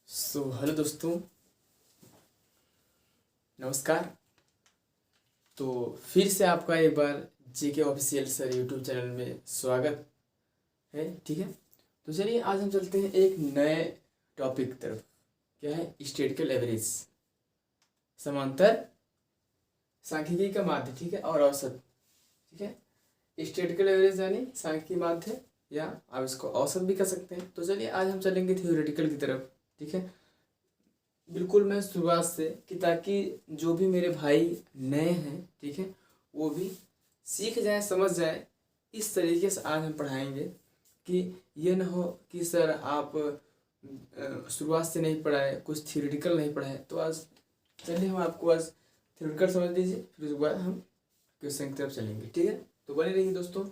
Hello दोस्तों, नमस्कार। तो फिर से आपका एक बार जेके ऑफिशियल सर यूट्यूब चैनल में स्वागत है। ठीक है, तो चलिए आज हम चलते हैं एक नए टॉपिक की तरफ। क्या है? स्टैटिस्टिकल एवरेज, समांतर सांख्यिकी का माध्य। ठीक है, और औसत। ठीक है, स्टैटिस्टिकल एवरेज यानी सांख्यिकी माध्य, या आप इसको औसत भी कह सकते हैं। तो चलिए आज हम चलेंगे थ्योरेटिकल की तरफ। ठीक है, बिल्कुल मैं शुरुआत से, कि ताकि जो भी मेरे भाई नए हैं, ठीक है, वो भी सीख जाए, समझ जाए। इस तरीके से आज हम पढ़ाएंगे कि ये ना हो कि सर आप शुरुआत से नहीं पढ़ाए, कुछ थ्योरेटिकल नहीं पढ़ाए। तो आज चलिए हम आपको आज थ्योरेटिकल समझ लीजिए, फिर उसके बाद हम क्वेश्चन की तरफ चलेंगे। ठीक है, तो बने रहिए दोस्तों।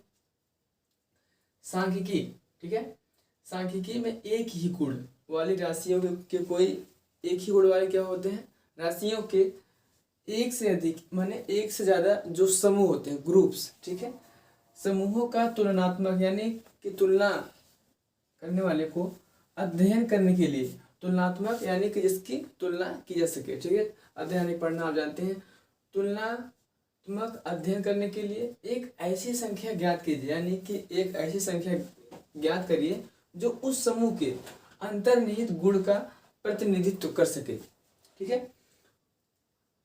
सांख्यिकी, ठीक है, सांख्यिकी में एक ही गुण वाली राशियों के कोई एक ही गुण वाले क्या होते हैं? राशियों के एक से अधिक माने एक से ज़्यादा जो समूह होते हैं, ग्रुप्स। ठीक है, समूहों का तुलनात्मक यानी कि तुलना करने वाले को अध्ययन करने के लिए, तुलनात्मक यानी कि जिसकी तुलना की जा सके। ठीक है, अध्ययन पढ़ना आप जानते हैं। तुलनात्मक अध्ययन करने के लिए एक ऐसी संख्या ज्ञात कीजिए, यानी कि एक ऐसी संख्या ज्ञात करिए जो उस समूह के अंतर्निहित गुण का प्रतिनिधित्व कर सके। ठीक है,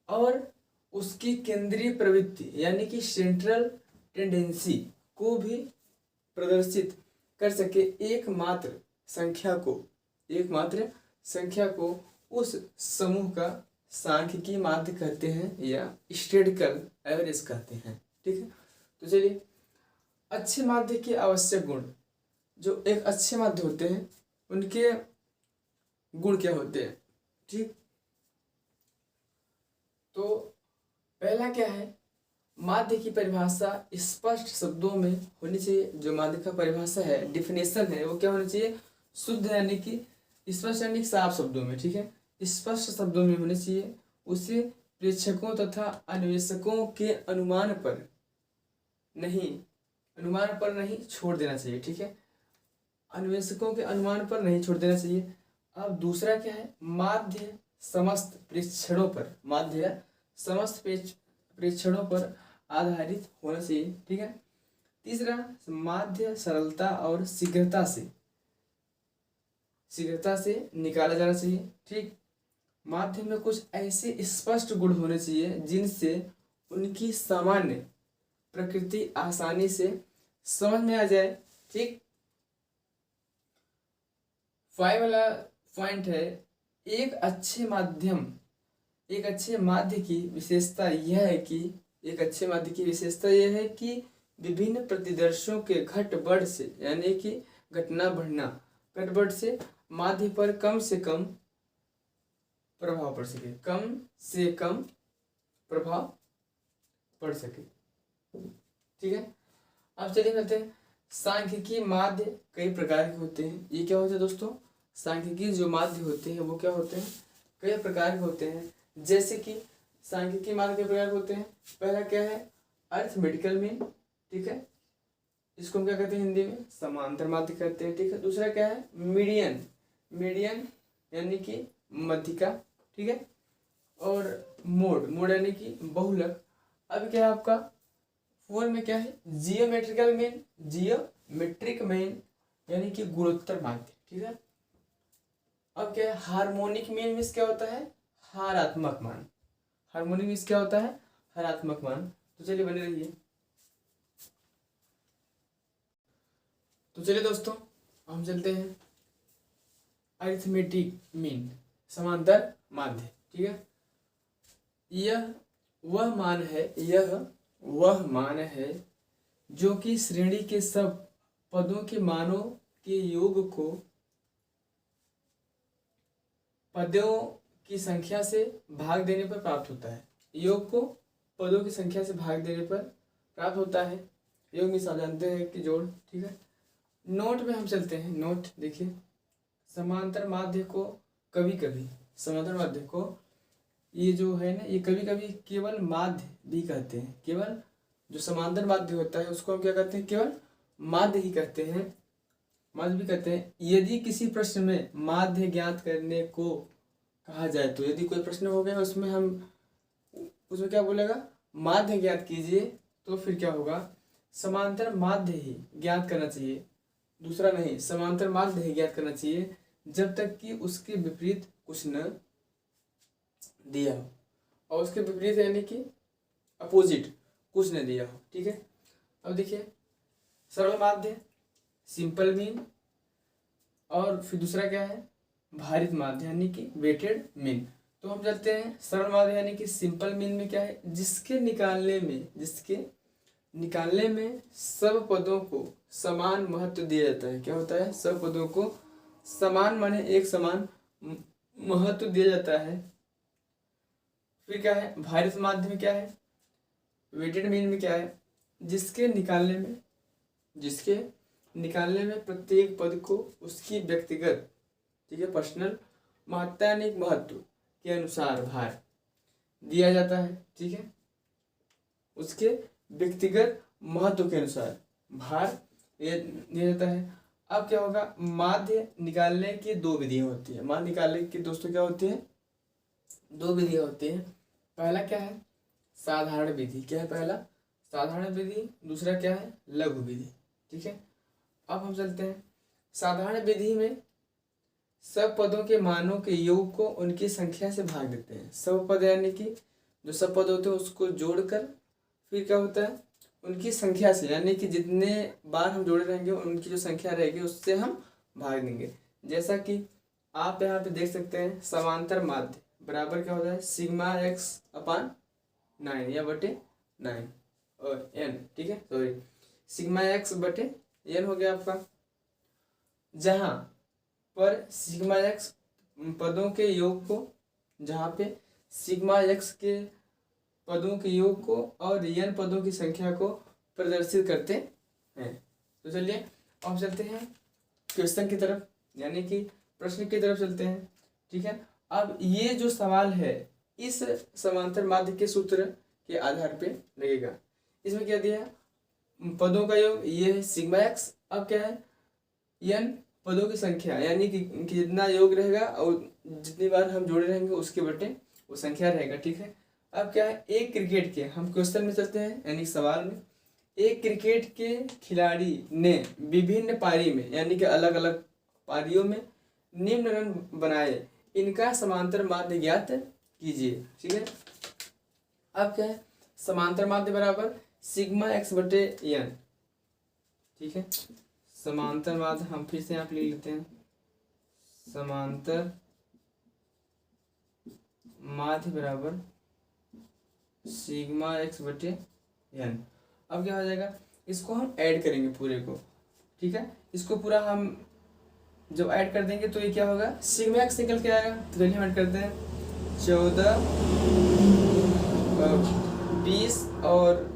और उसकी केंद्रीय प्रवृत्ति यानी कि सेंट्रल टेंडेंसी को भी प्रदर्शित कर सके। एकमात्र संख्या को उस समूह का सांख्यिकी माध्य कहते हैं या स्टैटिस्टिकल एवरेज कहते हैं। ठीक है, तो चलिए अच्छे माध्य के आवश्यक गुण, जो एक अच्छे माध्य होते हैं उनके गुण क्या होते हैं? ठीक, तो पहला क्या है? माध्य की परिभाषा स्पष्ट शब्दों में होनी चाहिए। जो माध्य का परिभाषा है, डिफिनेशन है, वो क्या होनी चाहिए? शुद्ध यानी कि स्पष्ट यानी साफ शब्दों में। ठीक है, स्पष्ट शब्दों में होनी चाहिए। उसे प्रेक्षकों तथा अन्वेषकों के अनुमान पर नहीं छोड़ देना चाहिए। ठीक है, अन्वेषकों के अनुमान पर नहीं छोड़ देना चाहिए। अब दूसरा क्या है? माध्य समस्त प्रेक्षणों पर आधारित होना चाहिए। ठीक है, तीसरा माध्य सरलता और शीघ्रता से निकाला जाना चाहिए। ठीक, माध्य में कुछ ऐसे स्पष्ट गुण होने चाहिए जिनसे उनकी सामान्य प्रकृति आसानी से समझ में आ जाए। ठीक, 5 वाला पॉइंट है, एक अच्छे माध्य की विशेषता यह है कि विभिन्न प्रतिदर्शों के घट से यानी कि घट से माध्य पर कम से कम प्रभाव पड़ सके। ठीक है, अब चलिए कहते हैं सांख्यिकी माध्य कई प्रकार के होते हैं। ये क्या होते हैं दोस्तों? सांख्यिकी जो माध्य होते हैं वो क्या होते हैं? कई प्रकार के होते हैं। जैसे कि सांख्यिकी माध्य के प्रकार होते हैं। पहला क्या है? Arithmetical mean. ठीक है, इसको हम क्या कहते हैं हिंदी में? समांतर माध्य कहते हैं। ठीक है, दूसरा क्या है? मीडियन यानी कि मध्यिका। ठीक है, और मोड यानी कि बहुलक। अब क्या है आपका 4 में क्या है? जियोमेट्रिक मीन यानी कि गुणोत्तर माध्य। ठीक है, अब क्या है? हार्मोनिक मीन मीन्स क्या होता है? हारात्मक मान। हार्मोनिक मीन्स क्या होता है? हारात्मक मान। तो चलिए बने रहिए। तो चलिए दोस्तों हम चलते हैं अरिथमेटिक मीन, समांतर माध्य। ठीक है, यह वह मान है जो कि श्रेणी के सब पदों के मानों के योग को पदों की संख्या से भाग देने पर प्राप्त होता है। योग को पदों की संख्या से भाग देने पर प्राप्त होता है। योग में आप जानते हैं कि जोड़। ठीक है, नोट में हम चलते हैं। नोट देखिए, समांतर माध्य को ये जो है ना, ये कभी कभी केवल माध्य भी कहते हैं। केवल जो समांतर माध्य होता है उसको हम क्या कहते हैं? केवल माध्य ही कहते हैं। माध्य भी कहते हैं। यदि किसी प्रश्न में माध्य ज्ञात करने को कहा जाए तो यदि कोई प्रश्न हो गया उसमें क्या बोलेगा, माध्य ज्ञात कीजिए, तो फिर क्या होगा, समांतर माध्य ही ज्ञात करना चाहिए, दूसरा नहीं, समांतर माध्य ही ज्ञात करना चाहिए जब तक कि उसके विपरीत कुछ न दिया हो। और उसके विपरीत यानी कि अपोजिट कुछ न दिया हो। ठीक है, अब देखिए सरल माध्य, सिंपल मीन, और फिर दूसरा क्या है, भारित माध्य यानी कि वेटेड मीन। तो हम चलते हैं सरल माध्य यानी कि सिंपल मीन में क्या है, जिसके निकालने में सब पदों को समान महत्व दिया जाता है। क्या होता है, सब पदों को समान माने एक समान महत्व दिया जाता है। फिर क्या है, भारित माध्य में क्या है, वेटेड मीन में क्या है, जिसके निकालने में प्रत्येक पद को उसकी व्यक्तिगत, ठीक है, पर्सनल महत्ता यानी महत्व के अनुसार भार दिया जाता है। ठीक है, उसके व्यक्तिगत महत्व के अनुसार भार दिया जाता है। अब क्या होगा, माध्य निकालने की दो विधियां होती है। माध्य निकालने की दोस्तों क्या होती है, दो विधियां होती हैं। पहला क्या है, साधारण विधि। क्या है पहला, साधारण विधि। दूसरा क्या है, लघु विधि। ठीक है, अब हम चलते हैं साधारण विधि में सब पदों के मानों के योग को उनकी संख्या से भाग देते हैं। सब पद यानी कि जो सब पद होते हैं उसको जोड़कर फिर क्या होता है, उनकी संख्या से, यानी कि जितने बार हम जोड़े रहेंगे उनकी जो संख्या रहेगी उससे हम भाग देंगे। जैसा कि आप यहाँ पे देख सकते हैं, समांतर माध्य बराबर क्या होता है, सिग्मा एक्स अपान 9 या बटे 9 और n। ठीक है, सॉरी, सिग्मा एक्स बटे n हो गया आपका, जहाँ पर सिग्मा एक्स पदों के योग को, जहाँ पे सिग्मा एक्स के पदों के योग को और n पदों की संख्या को प्रदर्शित करते हैं। तो चलिए अब चलते हैं क्वेश्चन की तरफ, यानी कि प्रश्न की तरफ चलते हैं। ठीक है, अब ये जो सवाल है इस समांतर माध्य के सूत्र के आधार पे लगेगा। इसमें क्या दिया है, पदों का योग ये है सिग्मा एक्स। अब क्या है, n पदों की संख्या, यानी कि जितना योग रहेगा और जितनी बार हम जोड़े रहेंगे उसके बटे वो संख्या रहेगा। ठीक है, अब क्या है, एक क्रिकेट के, हम क्वेश्चन में चलते हैं यानी सवाल में, एक क्रिकेट के खिलाड़ी ने विभिन्न पारी में, यानी कि अलग अलग पारियों में निम्न रन बनाए, इनका समांतर माध्य ज्ञात कीजिए। ठीक है, अब क्या है, समांतर माध्य बराबर सिग्मा एक्स बटे n। ठीक है, समांतर माध्य हम फिर से यहाँ पे लिख लेते हैं, समांतर माध्य बराबर सिग्मा एक्स बटे n। अब क्या हो जाएगा, इसको हम ऐड करेंगे पूरे को। ठीक है, इसको पूरा हम जब ऐड कर देंगे तो ये क्या होगा, सिग्मा एक्स निकल के आएगा। तो चलिए हम ऐड करते हैं, 14 20 और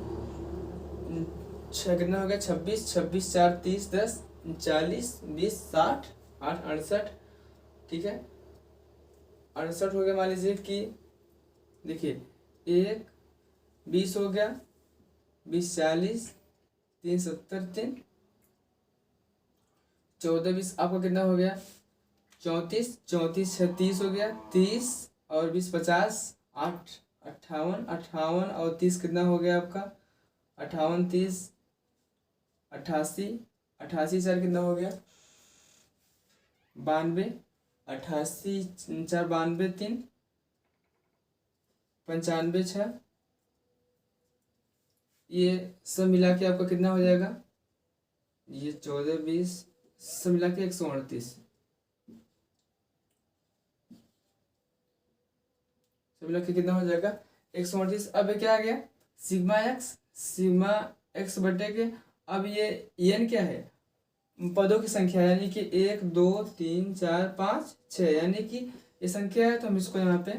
6 कितना हो गया, 26, 26 4 30 10 40 20 60 8 68। ठीक है, 68 हो गया। मान लीजिए कि देखिए 1 20 हो गया, 20 40 3 70 3 14 20 आपका कितना हो गया, 34 34 36 हो गया, 30 और 20 50 8 58 58 और 30 कितना हो गया आपका, 58 30 88 88 4 कितना हो गया, 92 88 4 92 3 95 6। ये सब मिला के आपका कितना हो जाएगा, ये 14 20 सब मिला के 138, सब मिला के कितना हो जाएगा 138। अब क्या आ गया, सिग्मा एक्स बटे के, अब ये n क्या है, पदों की संख्या, यानी कि 1 2 3 4 5 6, यानी कि ये संख्या है तो हम इसको यहाँ पे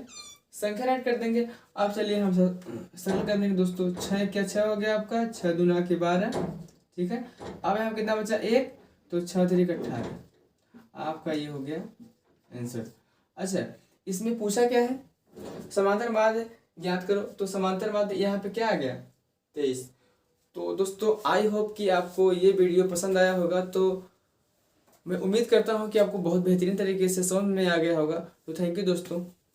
संख्या ऐड कर देंगे। अब चलिए हम सरल कर देंगे दोस्तों, 6 क्या 6 हो गया आपका, 6 दूना के 12। ठीक है, अब यहाँ कितना बचा 1, तो 6 3 18, आपका ये हो गया आंसर। अच्छा, इसमें पूछा क्या है, समांतर माध्य ज्ञात करो, तो समांतर माध्य यहाँ पे क्या आ गया 23। तो दोस्तों आई होप कि आपको ये वीडियो पसंद आया होगा। तो मैं उम्मीद करता हूँ कि आपको बहुत बेहतरीन तरीके से समझ में आ गया होगा। तो थैंक यू दोस्तों।